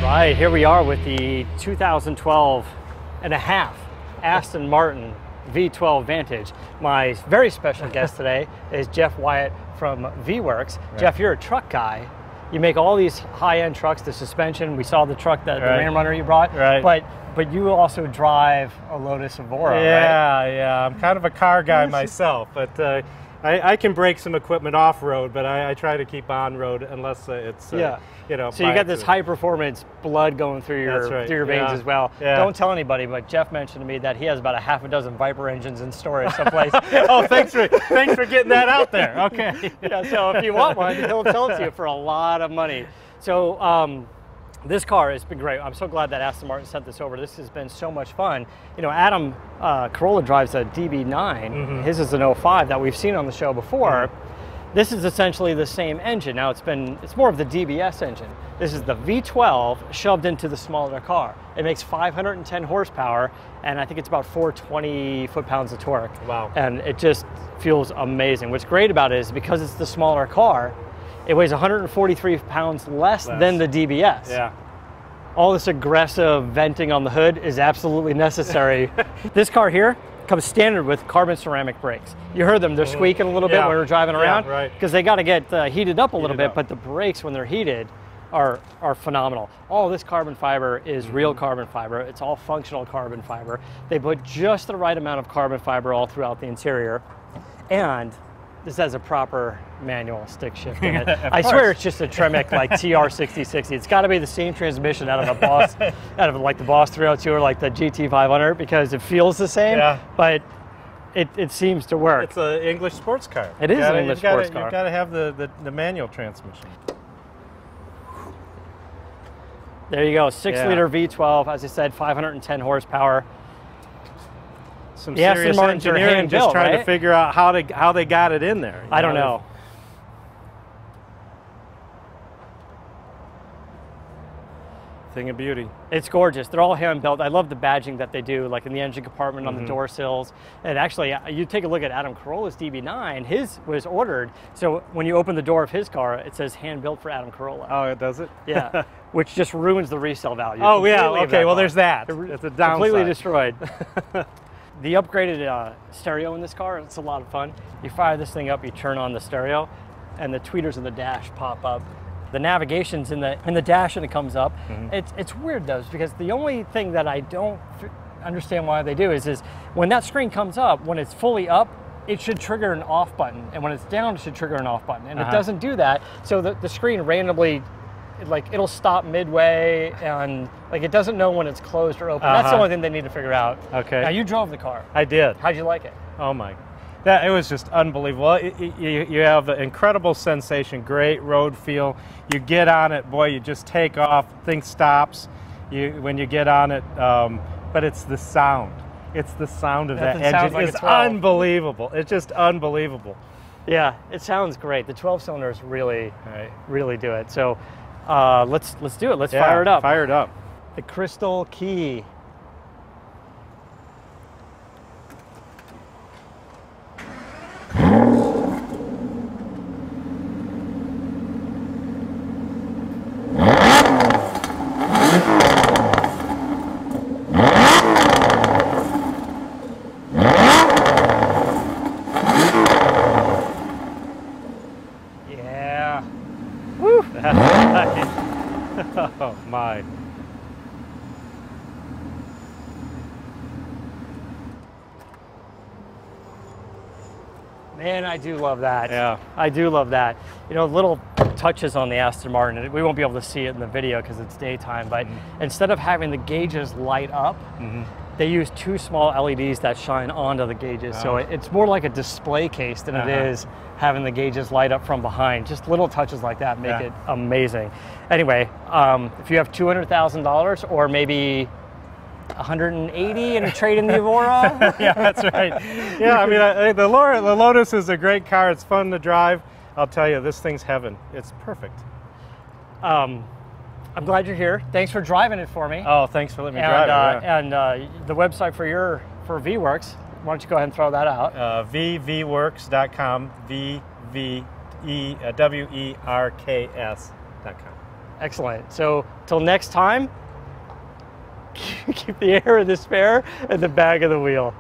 right, here we are with the 2012 and a half Aston Martin V12 Vantage. My very special guest today is Jeff Wyatt from VWorks. Right. Jeff, you're a truck guy. You make all these high-end trucks, the suspension. We saw the truck, the Ram Runner you brought. Right. But you also drive a Lotus Evora, yeah, right? Yeah. I'm kind of a car guy myself, but I can break some equipment off-road, but I try to keep on-road unless it's, you know. So you got this high-performance blood going through your veins as well. Yeah. Don't tell anybody, but Jeff mentioned to me that he has about a half a dozen Viper engines in storage someplace. Oh, thanks for getting that out there. Okay. Yeah, so if you want one, he'll sell it to you for a lot of money. So this car has been great. I'm so glad that Aston Martin sent this over. This has been so much fun. You know, Adam Carolla drives a DB9. Mm-hmm. His is an 05 that we've seen on the show before. Mm-hmm. This is essentially the same engine. Now it's more of the DBS engine. This is the V12 shoved into the smaller car. It makes 510 horsepower, and I think it's about 420 foot-pounds of torque. Wow. And it just feels amazing. What's great about it is because it's the smaller car, it weighs 143 pounds less than the DBS. Yeah. All this aggressive venting on the hood is absolutely necessary. This car here comes standard with carbon ceramic brakes. You heard them, they're squeaking a little bit when we're driving around, because they got to get heated up a little bit, but the brakes, when they're heated, are phenomenal. All this carbon fiber is real carbon fiber. It's all functional carbon fiber. They put just the right amount of carbon fiber all throughout the interior, and this has a proper manual stick shift in it. I swear it's just a Tremec like TR6060. It's got to be the same transmission out of a Boss, out of like the Boss 302 or like the GT500, because it feels the same, but it seems to work. It's an English sports car. It is an English sports car. You've got to have the manual transmission. There you go, 6-liter V12, as I said, 510 horsepower. Some serious engineering just trying to figure out how they got it in there. I don't know. Thing of beauty. It's gorgeous. They're all hand built. I love the badging that they do, like in the engine compartment on the door sills. And actually, you take a look at Adam Carolla's DB9. His was ordered, so when you open the door of his car, it says hand built for Adam Carolla. Oh, it does it? Yeah, which just ruins the resale value. Oh yeah. Okay. Well, there's that. It's a downside. Completely destroyed. The upgraded stereo in this car, it's a lot of fun. You fire this thing up, you turn on the stereo, and the tweeters in the dash pop up. The navigation's in the dash and it comes up. It's weird though, because the only thing that I don't understand why they do is when that screen comes up, when it's fully up, it should trigger an off button, and when it's down, it should trigger an off button, and it doesn't do that. So the screen randomly, like, it'll stop midway, and like it doesn't know when it's closed or open. That's the only thing they need to figure out. Okay. Now, you drove the car. I did. How'd you like it? Oh my, it was just unbelievable. You have an incredible sensation, great road feel. You get on it, boy, you just take off. Thing stops when you get on it, but it's the sound. It's the sound of that engine. Like it's unbelievable. It's just unbelievable. Yeah, it sounds great. The 12 cylinders really do it. So. Let's do it. Let's fire it up. Fire it up. The crystal key. Yeah. Woo! Oh my. Man, I do love that. Yeah. I do love that. You know, little touches on the Aston Martin. We won't be able to see it in the video because it's daytime, but instead of having the gauges light up, they use two small LEDs that shine onto the gauges. So it's more like a display case than it is having the gauges light up from behind. Just little touches like that make it amazing. Anyway, if you have $200,000 or maybe 180 and trade in the Evora. Yeah, that's right. Yeah, I mean, the Lotus is a great car. It's fun to drive. I'll tell you, this thing's heaven. It's perfect. I'm glad you're here. Thanks for driving it for me. Oh, thanks for letting me drive it. And the website for VWorks, why don't you go ahead and throw that out? VWorks.com, VWERKS.com. Excellent. So till next time, keep the air in the spare and the bag of the wheel.